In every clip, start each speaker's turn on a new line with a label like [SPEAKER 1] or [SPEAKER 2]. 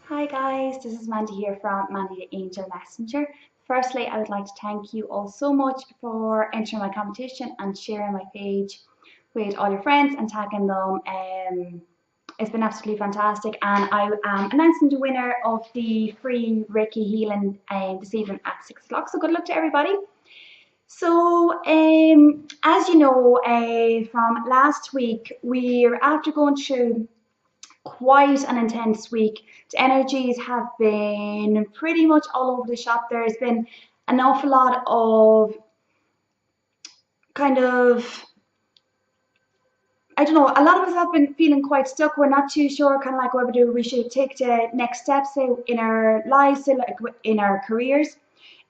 [SPEAKER 1] Hi guys, this is Mandy here from Mandy the Angel Messenger. Firstly, I would like to thank you all so much for entering my competition and sharing my page with all your friends and tagging them. It's been absolutely fantastic, and I am announcing the winner of the free Reiki healing this evening at 6 o'clock. So good luck to everybody. So, as you know, from last week, we're after going through quite an intense week. The energies have been pretty much all over the shop. There's been an awful lot of kind of, I don't know, a lot of us have been feeling quite stuck. We're not too sure kind of like whether we should take the next steps, say, in our lives, say, like in our careers,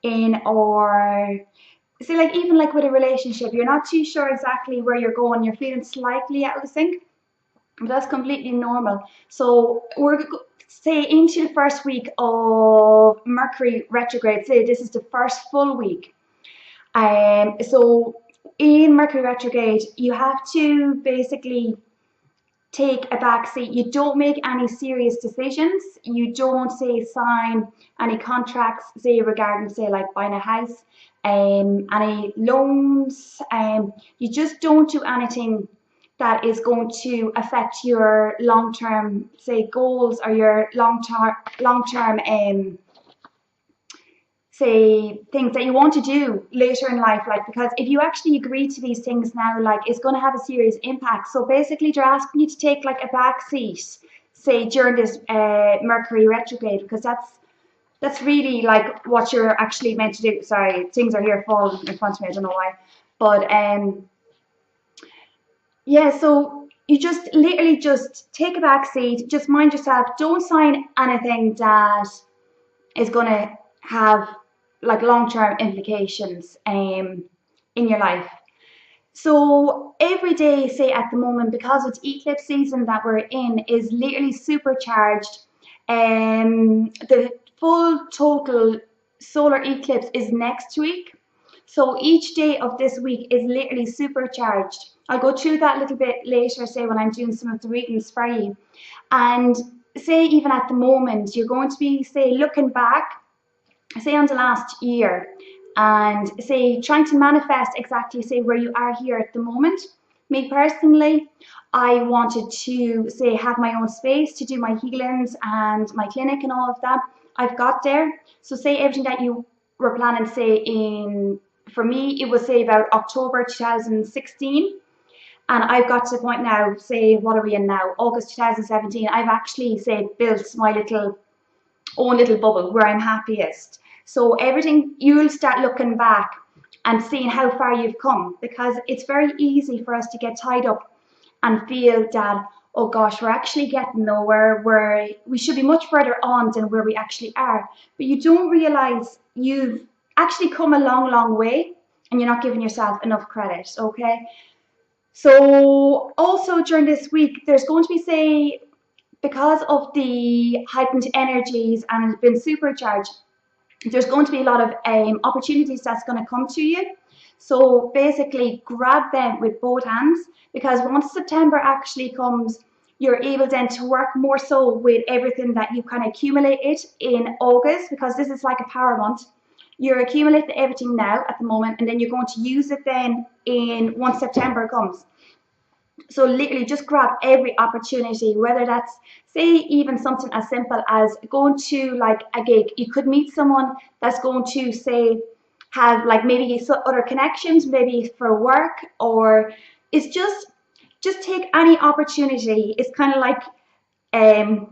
[SPEAKER 1] in our say, like even like with a relationship, you're not too sure exactly where you're going. You're feeling slightly out of sync. That's completely normal. So we're say into the first week of Mercury retrograde. Say this is the first full week. So in Mercury retrograde, you have to basically take a back seat. You don't make any serious decisions. You don't say sign any contracts, say regarding say like buying a house, any loans. You just don't do anything that is going to affect your long-term say goals or your long-term say things that you want to do later in life, like, because if you actually agree to these things now, like, it's going to have a serious impact. So basically they're asking you to take like a back seat, say during this Mercury retrograde, because that's really like what you're actually meant to do. Sorry, things are here falling in front of me, I don't know why. But yeah, so you just literally just take a back seat, just mind yourself, don't sign anything that is going to have like long-term implications in your life. So every day, say at the moment, because it's eclipse season that we're in, is literally supercharged. The full total solar eclipse is next week. So each day of this week is literally supercharged. I'll go through that a little bit later, say when I'm doing some of the readings for you. And say even at the moment, you're going to be, say, looking back, say on the last year, and say trying to manifest exactly, say, where you are here at the moment. Me personally, I wanted to, say, have my own space to do my healings and my clinic and all of that. I've got there. So say everything that you were planning, say, in, for me, it was, say, about October 2016. And I've got to the point now, say, what are we in now? August 2017. I've actually, say, built my own little bubble where I'm happiest. So everything, you'll start looking back and seeing how far you've come, because it's very easy for us to get tied up and feel that, oh gosh, we're actually getting nowhere, we should be much further on than where we actually are. But you don't realize you've actually come a long, long way, and you're not giving yourself enough credit, okay? So also during this week, there's going to be, say, because of the heightened energies and it's been supercharged, there's going to be a lot of opportunities that's going to come to you. So basically grab them with both hands, because once September actually comes, you're able then to work more so with everything that you kind of accumulated in August, because this is like a power month. You're accumulating everything now at the moment, and then you're going to use it then in once September comes. So literally just grab every opportunity, whether that's, say, even something as simple as going to like a gig. You could meet someone that's going to, say, have like maybe other connections, maybe for work, or it's just take any opportunity. It's kind of like,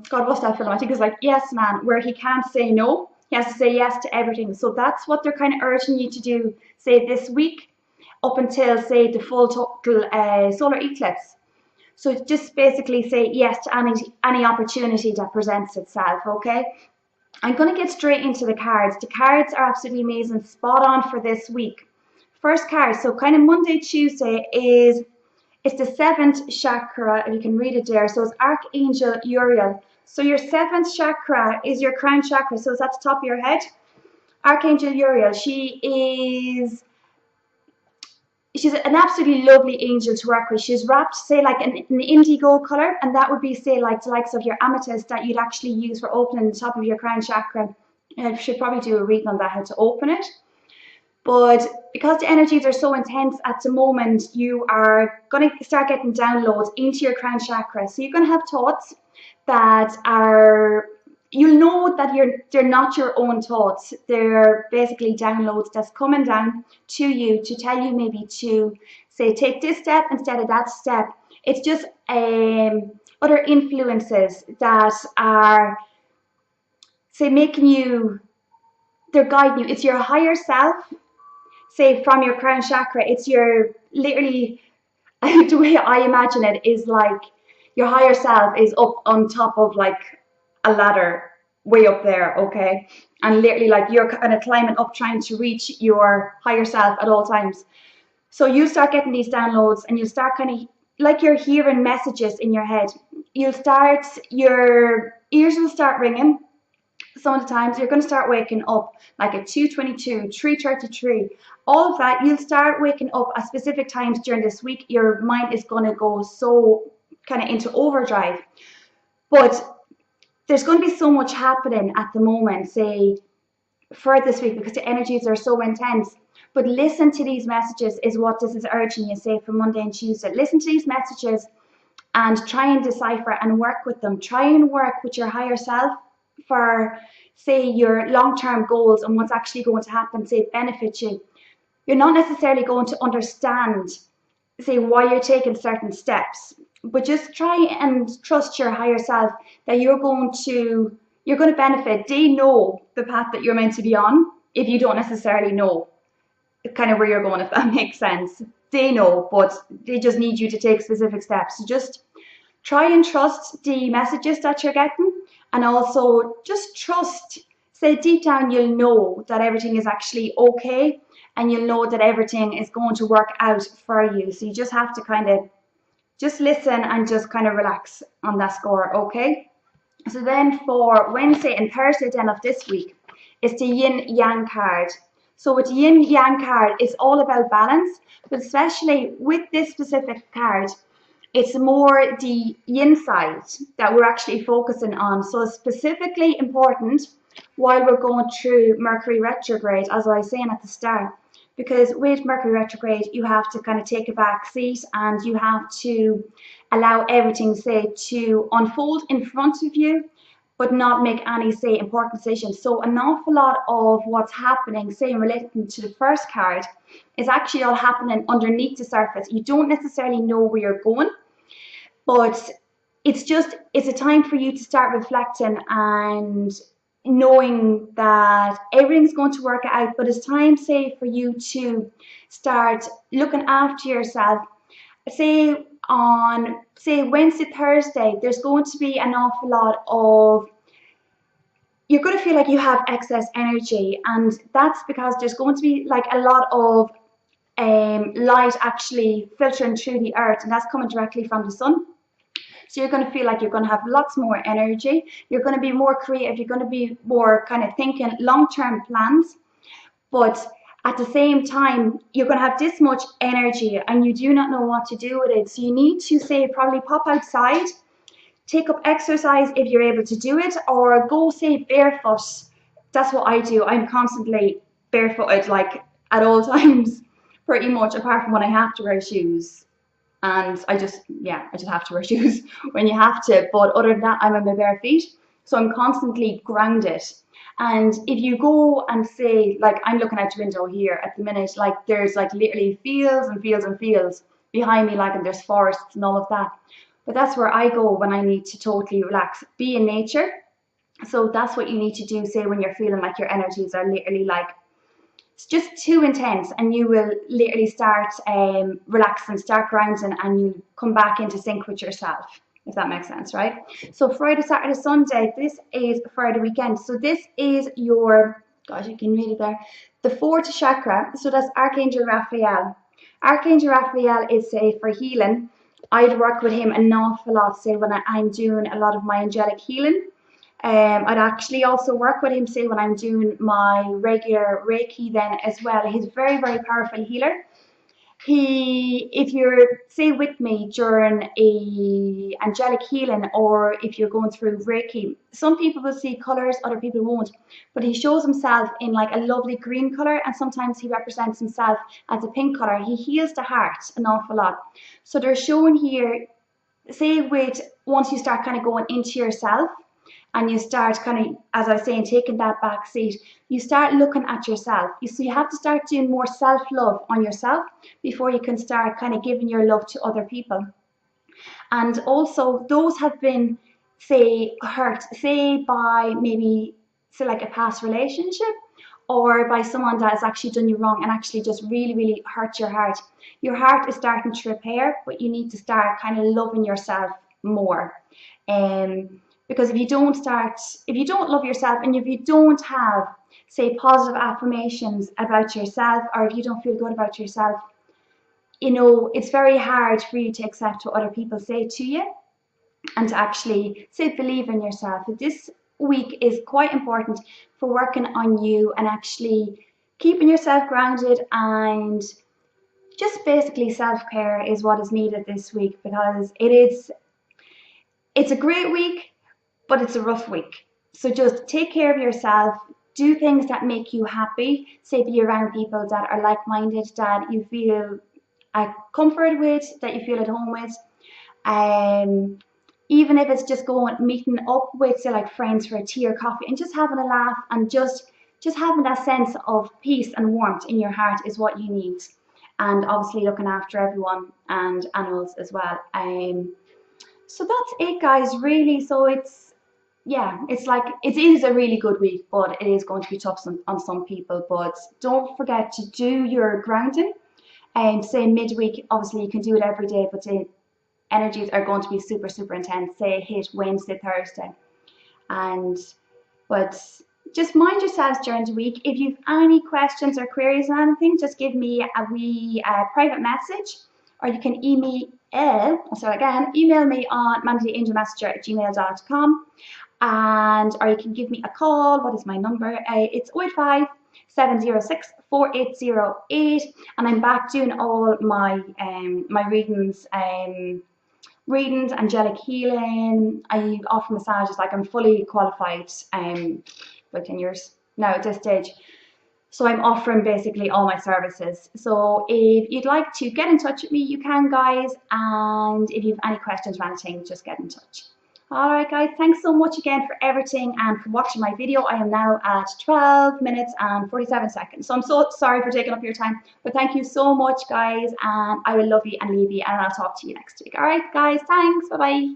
[SPEAKER 1] God, what's that film? I think it's like Yes Man, where he can't say no. He has to say yes to everything. So that's what they're kind of urging you to do, say, this week, up until, say, the full total solar eclipse. So just basically say yes to any opportunity that presents itself, okay? I'm going to get straight into the cards. The cards are absolutely amazing, spot on for this week. First card, so kind of Monday, Tuesday, it's the seventh chakra, if you can read it there. So it's Archangel Uriel. So your seventh chakra is your crown chakra, so it's at the top of your head. Archangel Uriel, she is she's an absolutely lovely angel to work with. She's wrapped, say, like an indigo color, and that would be, say, like the likes of your amethyst that you'd actually use for opening the top of your crown chakra. I should probably do a reading on that, how to open it. But because the energies are so intense at the moment, you are going to start getting downloads into your crown chakra. So you're going to have thoughts that are, you'll know that they're not your own thoughts. They're basically downloads that's coming down to you to tell you maybe to, say, take this step instead of that step. It's just other influences that are, say, making you, they're guiding you. It's your higher self, say, from your crown chakra. It's your, literally, the way I imagine it is like your higher self is up on top of like a ladder way up there, okay? And literally like you're kind of climbing up trying to reach your higher self at all times. So you start getting these downloads and you start kind of like you're hearing messages in your head. You'll start, your ears will start ringing. Some of the times you're going to start waking up like at 2:22, 3:33, all of that. You'll start waking up at specific times during this week. Your mind is going to go so kind of into overdrive. But there's going to be so much happening at the moment, say, for this week, because the energies are so intense. But listen to these messages is what this is urging you, say, for Monday and Tuesday. Listen to these messages and try and decipher and work with them. Try and work with your higher self for, say, your long-term goals and what's actually going to happen, say, benefit you. You're not necessarily going to understand, say, why you're taking certain steps, but just try and trust your higher self that you're going to benefit. They know the path that you're meant to be on if you don't necessarily know kind of where you're going, if that makes sense. They know, but they just need you to take specific steps. So just try and trust the messages that you're getting, and also just trust, say, deep down you'll know that everything is actually okay, and you'll know that everything is going to work out for you. So you just have to kind of just listen and just kind of relax on that score, okay? So then for Wednesday and Thursday then of this week is the Yin Yang card. So with the Yin Yang card, it's all about balance, but especially with this specific card, it's more the yin side that we're actually focusing on. So it's specifically important while we're going through Mercury retrograde, as I was saying at the start, because with Mercury retrograde, you have to kind of take a back seat and you have to allow everything, say, to unfold in front of you, but not make any, say, important decisions. So an awful lot of what's happening, say, in relation to the first card, is actually all happening underneath the surface. You don't necessarily know where you're going, but it's a time for you to start reflecting and knowing that everything's going to work out. But it's time, say, for you to start looking after yourself. Say on, say, Wednesday, Thursday, there's going to be an awful lot of, you're going to feel like you have excess energy, and that's because there's going to be like a lot of light actually filtering through the earth, and that's coming directly from the sun. So you're going to feel like you're going to have lots more energy. You're going to be more creative. You're going to be more kind of thinking long-term plans. But at the same time, you're going to have this much energy and you do not know what to do with it. So you need to, say, probably pop outside, take up exercise if you're able to do it, or go, say, barefoot. That's what I do. I'm constantly barefooted, like at all times, pretty much, apart from when I have to wear shoes. And I just have to wear shoes when you have to. But other than that, I'm on my bare feet. So I'm constantly grounded. And if you go and say, like, I'm looking out the window here at the minute, like there's like literally fields and fields and fields behind me, like, and there's forests and all of that. But that's where I go when I need to totally relax, be in nature. So that's what you need to do, say, when you're feeling like your energies are literally like, it's just too intense, and you will literally start relaxing, start grounding, and you come back into sync with yourself, if that makes sense, right? So Friday, Saturday, Sunday, this is for the weekend. So this is your, gosh, you can read it there, the fourth chakra. So that's Archangel Raphael. Archangel Raphael is, say, for healing. I'd work with him an awful lot, say, when I'm doing a lot of my angelic healing. I'd actually also work with him, say, when I'm doing my regular Reiki then as well. He's a very, very powerful healer. if you're say with me during a angelic healing, or if you're going through Reiki, some people will see colors, other people won't. But he shows himself in like a lovely green color, and sometimes he represents himself as a pink color. He heals the heart an awful lot. So they're showing here, say with once you start kind of going into yourself, and you start kind of, as I was saying, taking that back seat, you start looking at yourself. So you have to start doing more self-love on yourself before you can start kind of giving your love to other people. And also those have been, say, hurt, say by maybe, say like a past relationship, or by someone that has actually done you wrong and actually just really, really hurt your heart. Your heart is starting to repair, but you need to start kind of loving yourself more. Because if you don't love yourself, and if you don't have, say, positive affirmations about yourself, or if you don't feel good about yourself, it's very hard for you to accept what other people say to you, and to actually, say, believe in yourself. This week is quite important for working on you and actually keeping yourself grounded, and just basically self-care is what is needed this week, because it's a great week, but it's a rough week. So just take care of yourself, do things that make you happy, say be around people that are like-minded, that you feel comfort with, that you feel at home with. Even if it's just meeting up with, say, like friends for a tea or coffee, and just having a laugh, and just having that sense of peace and warmth in your heart is what you need. And obviously looking after everyone and animals as well. So that's it, guys, really. So it is a really good week, but it is going to be tough on some people. But don't forget to do your grounding. And say midweek, obviously you can do it every day, but the energies are going to be super, super intense. Say hit Wednesday, Thursday. But just mind yourselves during the week. If you've any questions or queries on anything, just give me a wee private message, or you can email me on mandytheangelmessenger@gmail.com, or you can give me a call. What is my number? It's 085 706 4808, and I'm back doing all my readings, angelic healing. I offer massages, like I'm fully qualified for 10 years now at this stage. So I'm offering basically all my services. So if you'd like to get in touch with me, you can, guys. And if you have any questions or anything, just get in touch. Alright, guys, thanks so much again for everything and for watching my video. I am now at 12 minutes and 47 seconds. So I'm so sorry for taking up your time. But thank you so much, guys. And I will love you and leave you. And I'll talk to you next week. Alright, guys, thanks. Bye-bye.